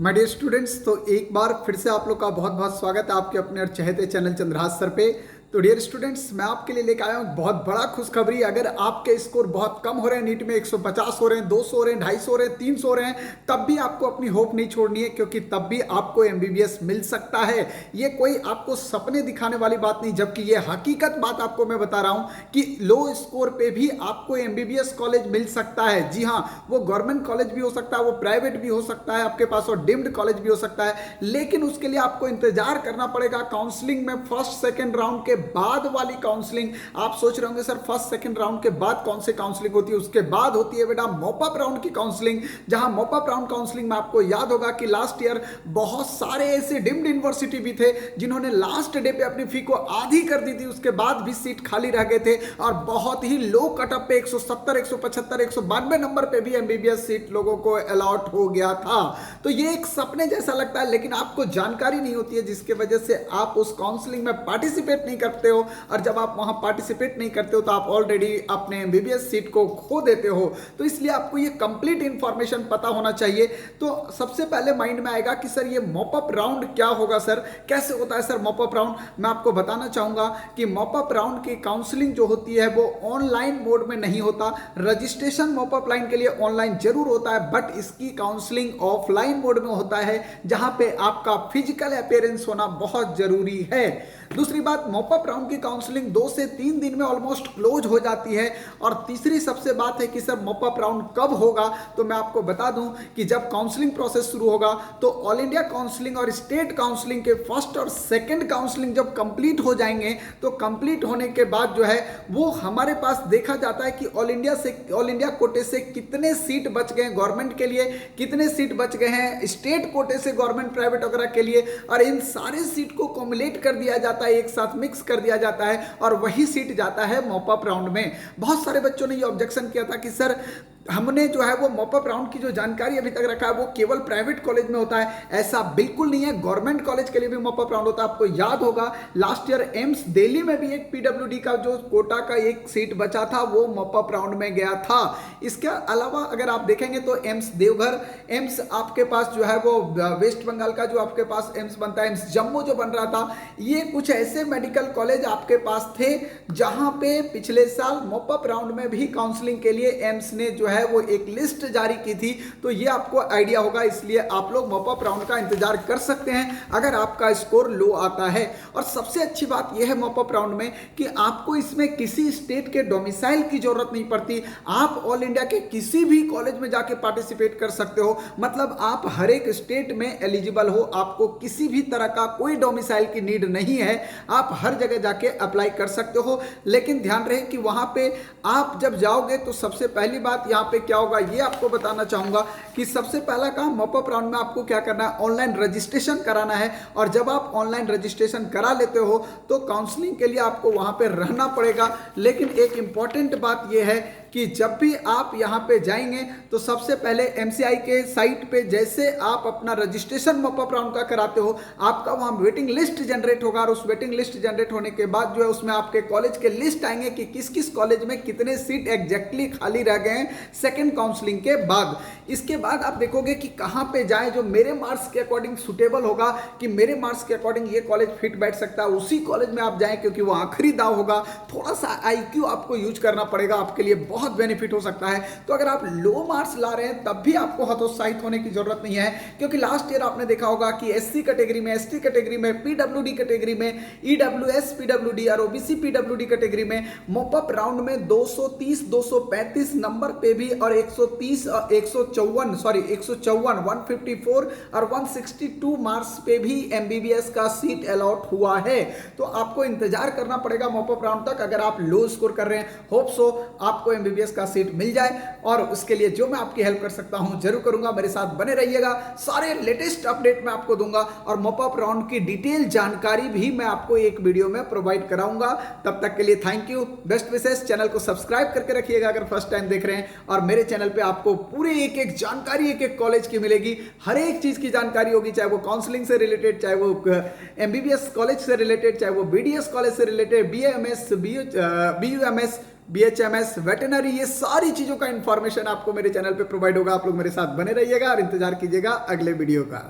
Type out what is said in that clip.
My dear students, तो एक बार फिर से आप लोग का बहुत बहुत स्वागत है आपके अपने और चहेते चैनल चंद्रहास सर पे। तो डियर स्टूडेंट्स, मैं आपके लिए लेकर आया हूँ बहुत बड़ा खुशखबरी। अगर आपके स्कोर बहुत कम हो रहे हैं, नीट में 150 हो रहे हैं, 200 हो रहे हैं, 250 हो रहे हैं, 300 हो रहे हैं, तब भी आपको अपनी होप नहीं छोड़नी है, क्योंकि तब भी आपको एमबीबीएस मिल सकता है। ये कोई आपको सपने दिखाने वाली बात नहीं, जबकि ये हकीकत बात आपको मैं बता रहा हूँ कि लो स्कोर पे भी आपको एमबीबीएस कॉलेज मिल सकता है। जी हाँ, वो गवर्नमेंट कॉलेज भी हो सकता है, वो प्राइवेट भी हो सकता है आपके पास, और डीम्ड कॉलेज भी हो सकता है। लेकिन उसके लिए आपको इंतजार करना पड़ेगा काउंसलिंग में। फर्स्ट सेकंड राउंड के बाद वाली काउंसलिंग, आप सोच रहे होंगे सर फर्स्ट सेकंड राउंड के बाद कौन सी काउंसलिंग होती है? उसके बाद होती है बेटा मॉपअप राउंड की काउंसलिंग। जहां मॉपअप राउंड काउंसलिंग में आपको याद होगा कि लास्ट ईयर बहुत सारे ऐसे डीम्ड यूनिवर्सिटी भी थे जिन्होंने लास्ट डे पे अपनी फी को आधी कर दी थी, उसके बाद भी सीट खाली रह गए थे, और बहुत ही लो कटअप पे 170, 175, 192 नंबर पे भी एमबीबीएस सीट लोगों को अलॉट हो गया था। तो ये एक सपने जैसा लगता है, लेकिन आपको जानकारी नहीं होती है, जिसके वजह से आप उस काउंसलिंग में पार्टिसिपेट नहीं करते हो। और जब आप वहां पार्टिसिपेट नहीं करते हो तो आप ऑलरेडी अपने एमबीबीएस सीट को खो देते हो। तो इसलिए आपको ये कंप्लीट इंफॉर्मेशन पता होना चाहिए। तो सबसे पहले माइंड में आएगा कि सर ये मॉपअप राउंड क्या होगा, सर कैसे होता है सर मॉपअप राउंड? मैं आपको बताना चाहूंगा कि मॉपअप राउंड की काउंसलिंग जो होती है वो ऑनलाइन मोड में नहीं होता। रजिस्ट्रेशन मॉपअप लाइन के लिए ऑनलाइन जरूर होता है, बट इसकी काउंसलिंग ऑफलाइन मोड में होता है, जहां पे आपका फिजिकल अपीयरेंस होना बहुत जरूरी है। दूसरी बात, मॉपअप राउंड की काउंसलिंग 2 से 3 दिन में ऑलमोस्ट क्लोज हो जाती है। और तीसरी सबसे बात है कि सर मॉपअप राउंड कब होगा, तो मैं आपको बता दूं कि जब काउंसलिंग प्रोसेस शुरू होगा तो ऑल इंडिया काउंसलिंग और स्टेट काउंसलिंग के फर्स्ट और सेकंड काउंसलिंग जब कंप्लीट हो जाएंगे, तो कंप्लीट होने के बाद जो है वो हमारे पास देखा जाता है कि ऑल इंडिया कोटे से कितने सीट बच गए गवर्नमेंट के लिए, कितने सीट बच गए हैं स्टेट कोटे से गवर्नमेंट प्राइवेट वगैरह के लिए, और इन सारे सीट को कम्युलेट कर दिया जाता है, एक साथ मिक्स कर दिया जाता है, और वही सीट जाता है मॉपअप राउंड में। बहुत सारे बच्चों ने ये ऑब्जेक्शन किया था कि सर हमने जो है वो मॉपअप राउंड की जो जानकारी अभी तक रखा है वो केवल प्राइवेट कॉलेज में होता है। ऐसा बिल्कुल नहीं है, गवर्नमेंट कॉलेज के लिए भी मॉपअप राउंड होता है। आपको याद होगा लास्ट ईयर एम्स दिल्ली में भी एक पीडब्ल्यूडी का जो कोटा का एक सीट बचा था वो मॉपअप राउंड में गया था। इसके अलावा अगर आप देखेंगे तो एम्स देवघर, एम्स आपके पास जो है वो वेस्ट बंगाल का जो आपके पास एम्स बनता है, एम्स जम्मू जो बन रहा था, ये कुछ ऐसे मेडिकल कॉलेज आपके पास थे जहां पे पिछले साल मॉपअप राउंड में भी काउंसलिंग के लिए एम्स ने जो है वो एक लिस्ट जारी की थी। तो ये आपको आइडिया होगा, इसलिए आप लोग मॉपअप राउंड का इंतजार कर सकते हैं अगर आपका स्कोर लो आता है। और सबसे अच्छी बात यह है मॉपअप राउंड में कि आपको इसमें किसी स्टेट के डोमिसाइल की जरूरत नहीं पड़ती। आप ऑल इंडिया के किसी भी कॉलेज में जाके पार्टिसिपेट कर सकते हो, मतलब आप हर एक स्टेट में एलिजिबल हो, आपको किसी भी तरह का कोई डोमिसाइल की नीड नहीं है, आप हर जगह जाके अप्लाई कर सकते हो। लेकिन ध्यान रहे कि वहां पे आप जब जाओगे तो सबसे पहली बात यहां पे क्या होगा ये आपको बताना चाहूंगा कि सबसे पहला काम मॉपअप राउंड में आपको क्या करना है, ऑनलाइन रजिस्ट्रेशन कराना है। और जब आप ऑनलाइन रजिस्ट्रेशन करा लेते हो तो काउंसलिंग के लिए आपको वहां पे रहना पड़ेगा। लेकिन एक इंपॉर्टेंट बात यह है कि जब भी आप यहां पे जाएंगे तो सबसे पहले एमसीआई के साइट पे जैसे आप अपना रजिस्ट्रेशन मॉपअप राउंड का कराते हो, आपका वहां वेटिंग लिस्ट जनरेट होगा, और उस वेटिंग लिस्ट जनरेट होने के बाद जो है उसमें आपके कॉलेज के लिस्ट आएंगे कि किस किस कॉलेज में कितने सीट एग्जैक्टली खाली रह गए हैं सेकेंड काउंसलिंग के बाद। इसके बाद आप देखोगे कि कहां पे जाए जो मेरे मार्क्स के अकॉर्डिंग सुटेबल होगा, कि मेरे मार्क्स के अकॉर्डिंग ये कॉलेज फिट बैठ सकता है, उसी कॉलेज में आप जाएं, क्योंकि वो आखिरी दाव होगा। थोड़ा सा आईक्यू आपको यूज करना पड़ेगा, आपके लिए बहुत बेनिफिट हो सकता है। तो अगर आप लो मार्क्स ला रहे हैं तब भी आपको हतोत्साहित होने की जरूरत नहीं है, क्योंकि लास्ट ईयर आपने देखा होगा कि एससी कैटेगरी में, एसटी कैटेगरी में, पीडब्ल्यूडी कैटेगरी में, ईडब्ल्यूएस पीडब्ल्यूडी और ओबीसी पीडब्ल्यूडी कैटेगरी में मॉपअप राउंड में 230, 235 नंबर पे भी, और 130, 154 154 और 162 मार्क्स पे भी एमबीबीएस का सीट अलॉट हुआ है। तो आपको इंतजार करना पड़ेगा मॉपअप राउंड तक। अगर आप लो स्कोर कर रहे हैं, होप सो आपको एमबीबीएस का सीट मिल जाए, और उसके लिए जो मैं आपकी हेल्प कर सकता हूं जरूर करूंगा। मेरे साथ बने रहिएगा, सारे लेटेस्ट अपडेट मैं आपको दूंगा, और मॉपअप राउंड की डिटेल जानकारी भी मैं आपको एक वीडियो में प्रोवाइड कराऊंगा। तब तक के लिए thank you, best wishes. Channel को सब्सक्राइब करके रखिएगा अगर फर्स्ट टाइम देख रहे हैं, और मेरे चैनल पे आपको पूरे एक एक जानकारी एक एक कॉलेज की मिलेगी, हर एक चीज की जानकारी होगी, चाहे वो काउंसलिंग से रिलेटेड, चाहे वो एमबीबीएस कॉलेज से रिलेटेड, चाहे वो बीडीएस कॉलेज से related, BMS, BUMS, BHMS, veterinary, ये सारी चीज़ों का इन्फॉर्मेशन आपको मेरे चैनल पे प्रोवाइड होगा। आप लोग मेरे साथ बने रहिएगा और इंतजार कीजिएगा अगले वीडियो का।